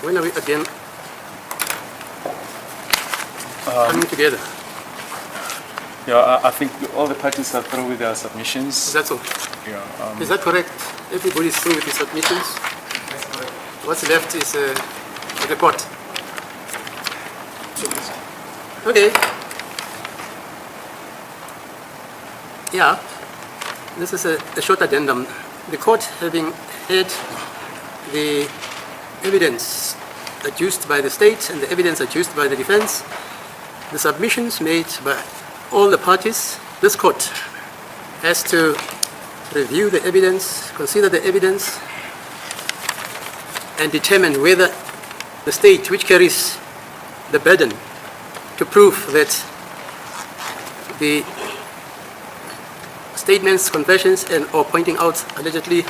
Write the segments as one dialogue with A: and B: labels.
A: When are we again coming together?
B: Yeah, I think all the parties are through with their submissions.
A: That's all.
B: Yeah,
A: is that correct? Everybody's through with the submissions?
C: That's correct.
A: What's left is the court. Okay. Yeah, this is a short addendum. The court, having heard the evidence adduced by the state and the evidence adduced by the defense, the submissions made by all the parties, this court has to review the evidence, consider the evidence, and determine whether the state, which carries the burden to prove that the statements, confessions, and or pointing out allegedly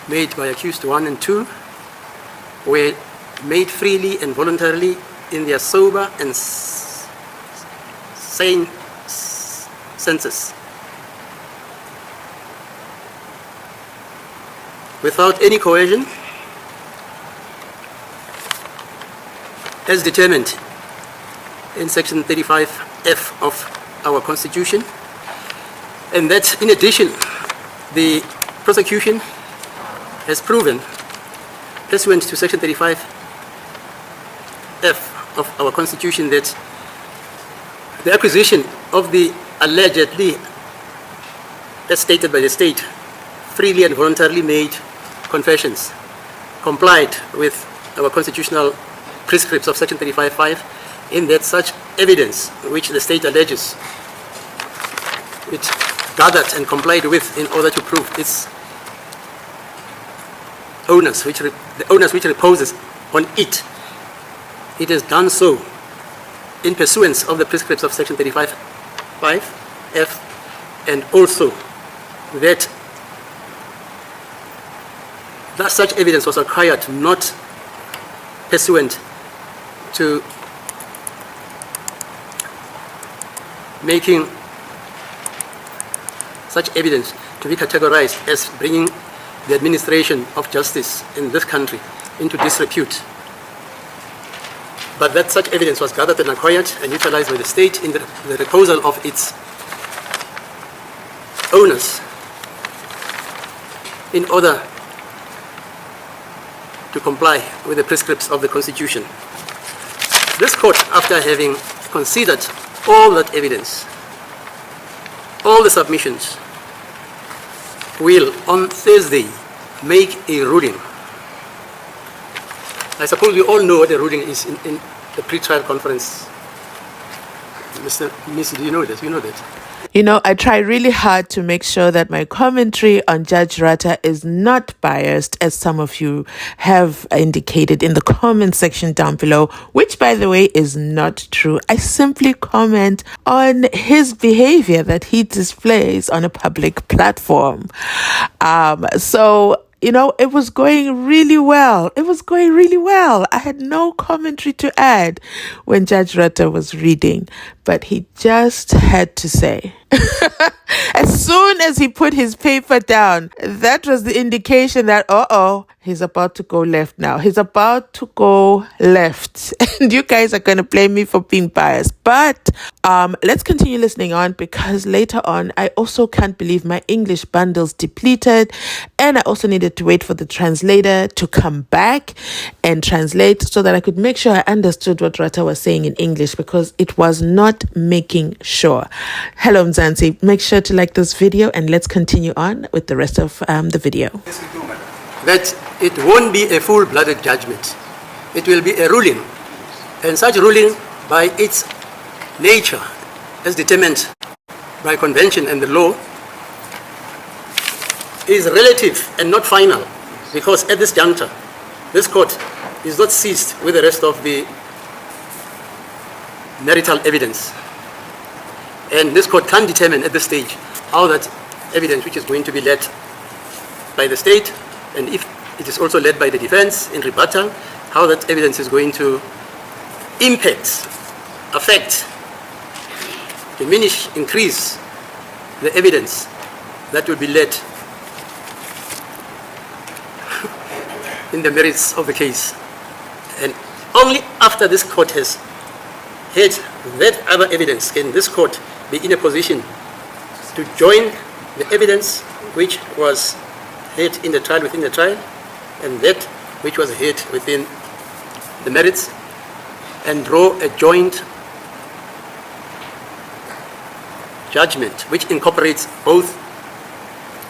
A: made by accused 1 and 2 were made freely and voluntarily in their sober and sane senses, without any coercion, as determined in section 35F of our Constitution, and that in addition, the prosecution has proven, pursuant to section 35F of our Constitution, that the acquisition of the allegedly, as stated by the state, freely and voluntarily made confessions complied with our constitutional prescripts of section 35.5, in that such evidence which the state alleges it gathered and complied with in order to prove its onus, the onus which reposes on it, it has done so in pursuance of the prescripts of section 35.5F, and also that such evidence was acquired not pursuant to making such evidence to be categorized as bringing the administration of justice in this country into disrepute, but that such evidence was gathered and acquired and utilized by the state in the reposal of its owners in order to comply with the prescripts of the Constitution. This court, after having considered all that evidence, all the submissions, will on Thursday make a ruling. I suppose we all know what the ruling is in the pre-trial conference. Miss, do you know this? You know that?
D: You know, I try really hard to make sure that my commentary on Judge Ratha is not biased, as some of you have indicated in the comment section down below, which, by the way, is not true. I simply comment on his behavior that he displays on a public platform. So, you know, it was going really well. It was going really well. I had no commentary to add when Judge Ratha was reading, but he just had to say, as soon as he put his paper down, that was the indication that, he's about to go left now. He's about to go left. And you guys are going to blame me for being biased. But let's continue listening on, because later on, I also can't believe my English bundles depleted. And I also needed to wait for the translator to come back and translate so that I could make sure I understood what Ratha was saying in English, because it was not making sure. Hello, Mzansi. Make sure to like this video and let's continue on with the rest of the video.
A: That it won't be a full-blooded judgment. It will be a ruling. And such ruling, by its nature, as determined by convention and the law, is relative and not final, because at this juncture, this court is not seized with the rest of the marital evidence. And this court can determine at this stage how that evidence, which is going to be led by the state, and if it is also led by the defense in rebuttal, how that evidence is going to impact, affect, diminish, increase the evidence that will be led in the merits of the case. And only after this court has heard that other evidence can this court be in a position to join the evidence which was heard in the trial within the trial and that which was heard within the merits and draw a joint judgment which incorporates both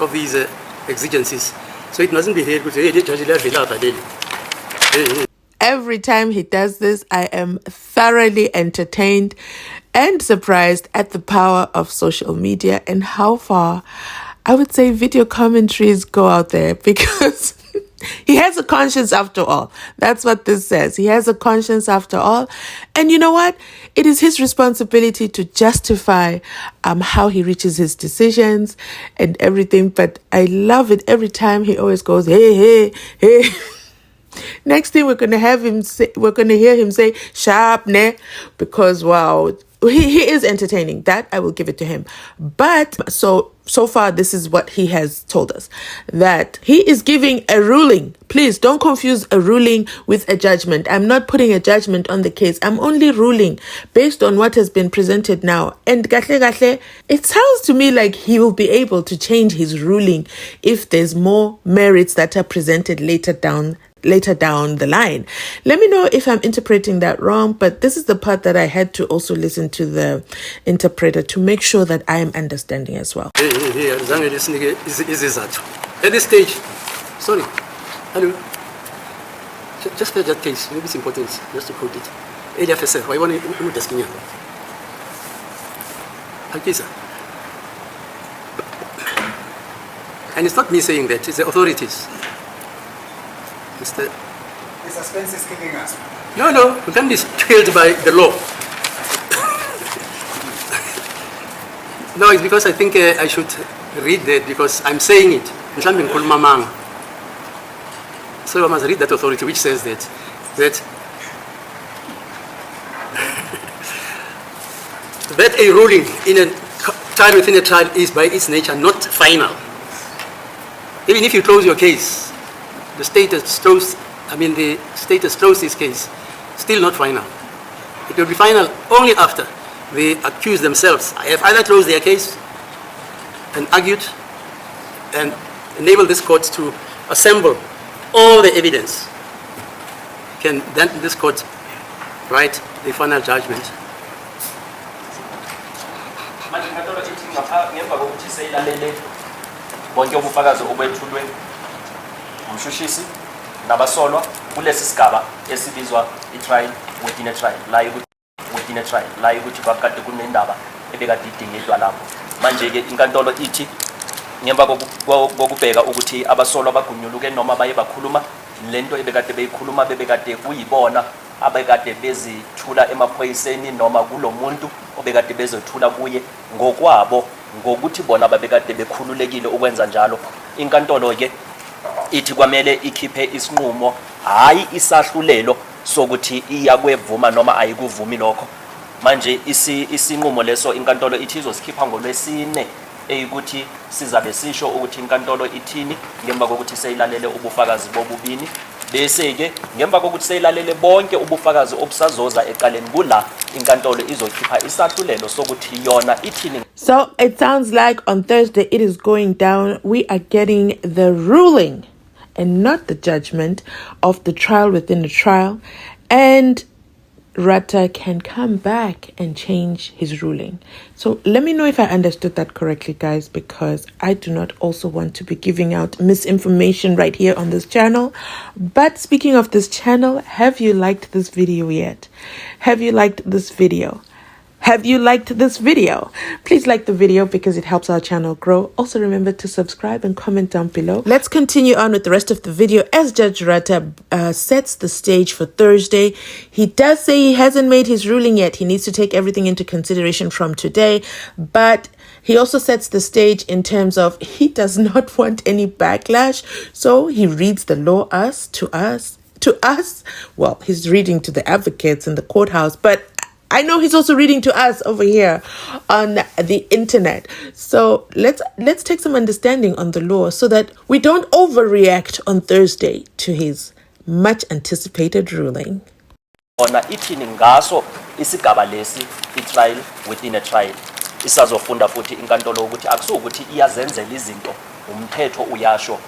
A: of these exigencies. So it mustn't be here.
D: Every time he does this, I am thoroughly entertained and surprised at the power of social media and how far I would say video commentaries go out there, because he has a conscience after all. That's what this says. He has a conscience after all. And you know what? It is his responsibility to justify how he reaches his decisions and everything. But I love it every time he always goes, hey, hey, hey. Next thing we're going to hear him say, sharp, ne? Because wow, he is entertaining. That I will give it to him. But so far, this is what he has told us, that he is giving a ruling. Please don't confuse a ruling with a judgment. I'm not putting a judgment on the case. I'm only ruling based on what has been presented now. And it sounds to me like he will be able to change his ruling if there's more merits that are presented later down the line. Let me know if I'm interpreting that wrong, but this is the part that I had to also listen to the interpreter to make sure that I am understanding as well.
A: At this stage, sorry, hello, just for that case, maybe it's important just to quote it. Why want to and it's not me saying that, it's the authorities.
C: The suspense is kicking us.
A: No, we can't be killed by the law. No, it's because I think I should read that because I'm saying it. So I must read that authority which says that that a ruling in a trial within a trial is by its nature not final. Even if you close your case, the state has closed this case, still not final. It will be final only after the accused themselves have either closed their case and argued and enable this court to assemble all the evidence. Can then this court write the final judgment?
E: umshushisi nabasolwa kulesi sigaba esibizwa i-trial within a trial la ukuthi kwakade kunendaba ebekade idingidwa lapho. Manje-ke inkantolo ithi ngemva kokubheka ukuthi abasolwa bagunyuluke noma baye bakhuluma lento ebekade beyikhuluma bebekade kuyibona abekade bezithula emaphoyiseni noma kulo muntu obekade bezothula kuye ngokwabo ngokuthi bona babekade bekhululekile ukwenza njalo. Inkantolo-ke ithi kwamele ikhiphe isinqumo, hayi isahlulelo sokuthi iyakwevuma noma ayikuvumi lokho. Manje isinqumo leso inkantolo ithi izosikhipha ngoLwesine, eyikuthi sizabe sisho ukuthi inkantolo ithini ngemva kokuthi seyilalele ubufakazi bobubini, bese-ke ngemva kokuthi seyilalele bonke ubufakazi obusazoza eqaleni kula inkantolo izokhipha isahlulelo sokuthi yona ithini.
D: So it sounds like on Thursday it is going down. We are getting the ruling and not the judgment of the trial within the trial. And Ratha can come back and change his ruling. So let me know if I understood that correctly, guys, because I do not also want to be giving out misinformation right here on this channel. But speaking of this channel, have you liked this video yet? Have you liked this video? Have you liked this video? Please like the video because it helps our channel grow. Also remember to subscribe and comment down below. Let's continue on with the rest of the video as Judge Ratha sets the stage for Thursday. He does say he hasn't made his ruling yet. He needs to take everything into consideration from today. But he also sets the stage in terms of he does not want any backlash. So he reads the law to us. Well, he's reading to the advocates in the courthouse, but I know he's also reading to us over here on the internet. So let's take some understanding on the law so that we don't overreact on Thursday to his much anticipated ruling.
E: Ona ithini ngaso isigaba lesi i-trial within a trial. Isazofunda futhi inkantolo ukuthi akusukuthi iyazenzela izinto, umthetho uyasho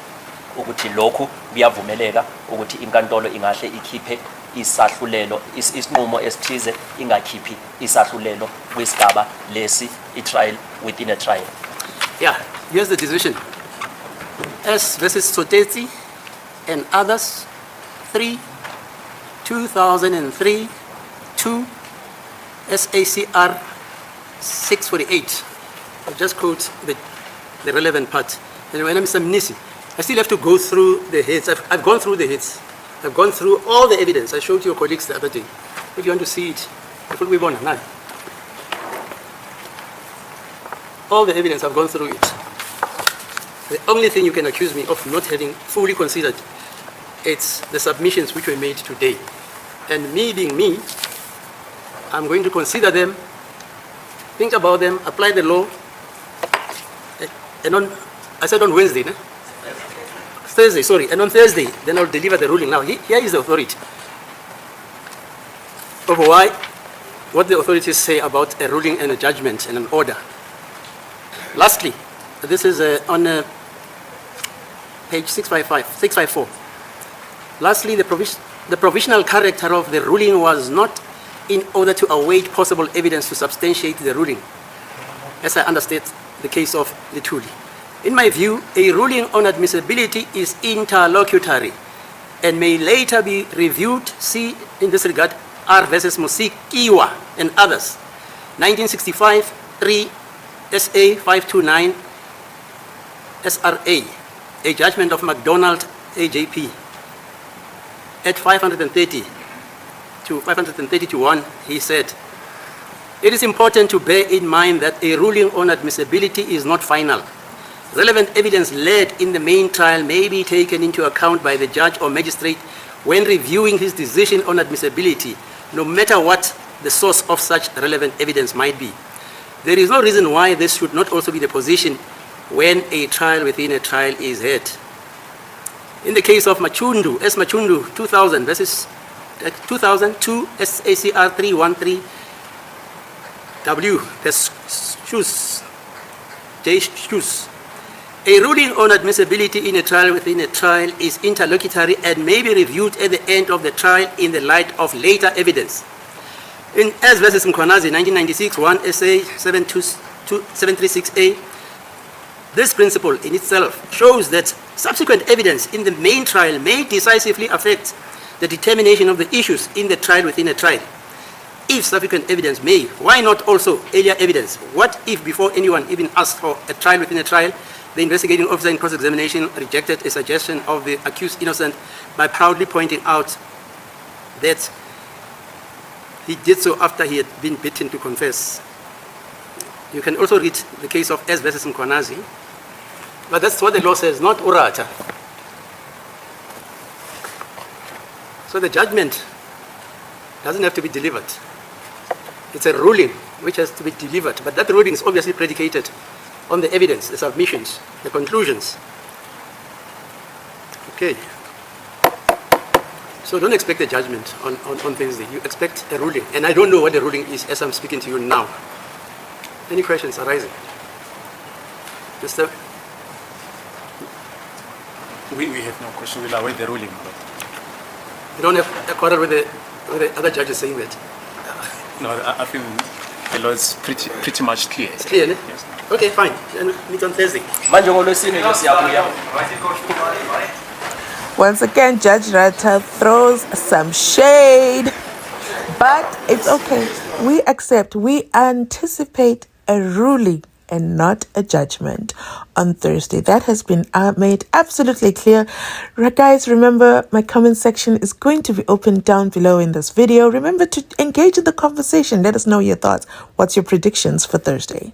E: ukuthi lokhu kuyavumeleka ukuthi inkantolo ingahle ikhiphe isahlulelo isinqumo esithize ingakhiphi isahlulelo kwisigaba lesi i-trial within a trial.
A: Yeah, here's the decision. S versus Sotetsi and others, 3, 2003, 2, SACR 648. I'll just quote the relevant part. And when I'm Mnisi, I still have to go through the hits. I've gone through the hits. I've gone through all the evidence. I showed your colleagues the other day. If you want to see it, we want none. All the evidence, I've gone through it. The only thing you can accuse me of not having fully considered, it's the submissions which were made today. And me being me, I'm going to consider them, think about them, apply the law. And I said on Wednesday, no? Thursday, sorry. And on Thursday, then I'll deliver the ruling. Now, here is the authority of what the authorities say about a ruling and a judgment and an order. Lastly, this is on page 654. Lastly, the provisional character of the ruling was not in order to await possible evidence to substantiate the ruling, as I understand the case of Lituli. In my view, a ruling on admissibility is interlocutory and may later be reviewed. See, in this regard, R versus Musikiwa and others. 1965, 3 SA 529 SRA, a judgment of McDonald AJP. At 530 to 1, he said, it is important to bear in mind that a ruling on admissibility is not final. Relevant evidence led in the main trial may be taken into account by the judge or magistrate when reviewing his decision on admissibility, no matter what the source of such relevant evidence might be. There is no reason why this should not also be the position when a trial within a trial is had. In the case of Machundu, S. Machundu 2000 versus 2002 SACR 313 W, J. Shoes. A ruling on admissibility in a trial within a trial is interlocutory and may be reviewed at the end of the trial in the light of later evidence. In S versus Mkhwanazi 1996 1 SA 736A, this principle in itself shows that subsequent evidence in the main trial may decisively affect the determination of the issues in the trial within a trial. If subsequent evidence may, why not also earlier evidence? What if before anyone even asked for a trial within a trial, the investigating officer in cross-examination rejected a suggestion of the accused innocent by proudly pointing out that he did so after he had been beaten to confess? You can also read the case of S versus Mkhwanazi, but that's what the law says, not Ratha. So the judgment doesn't have to be delivered. It's a ruling which has to be delivered, but that ruling is obviously predicated on the evidence, the submissions, the conclusions. Okay. So don't expect a judgment on Thursday. You expect a ruling. And I don't know what the ruling is as I'm speaking to you now. Any questions arising? Mr.
B: We have no question. We'll await the ruling.
A: You don't have a quarrel with the other judges saying that?
B: No, I think the law is pretty much clear.
A: It's clear, ne?
B: Yes.
A: Okay, fine. Then meet on Thursday.
E: Manje ngolwesine nje siyabuya.
D: Once again, Judge Ratha throws some shade, but it's okay. We accept, we anticipate a ruling and not a judgment on Thursday. That has been made absolutely clear. Guys, remember, my comment section is going to be open down below in this video. Remember to engage in the conversation. Let us know your thoughts. What's your predictions for Thursday?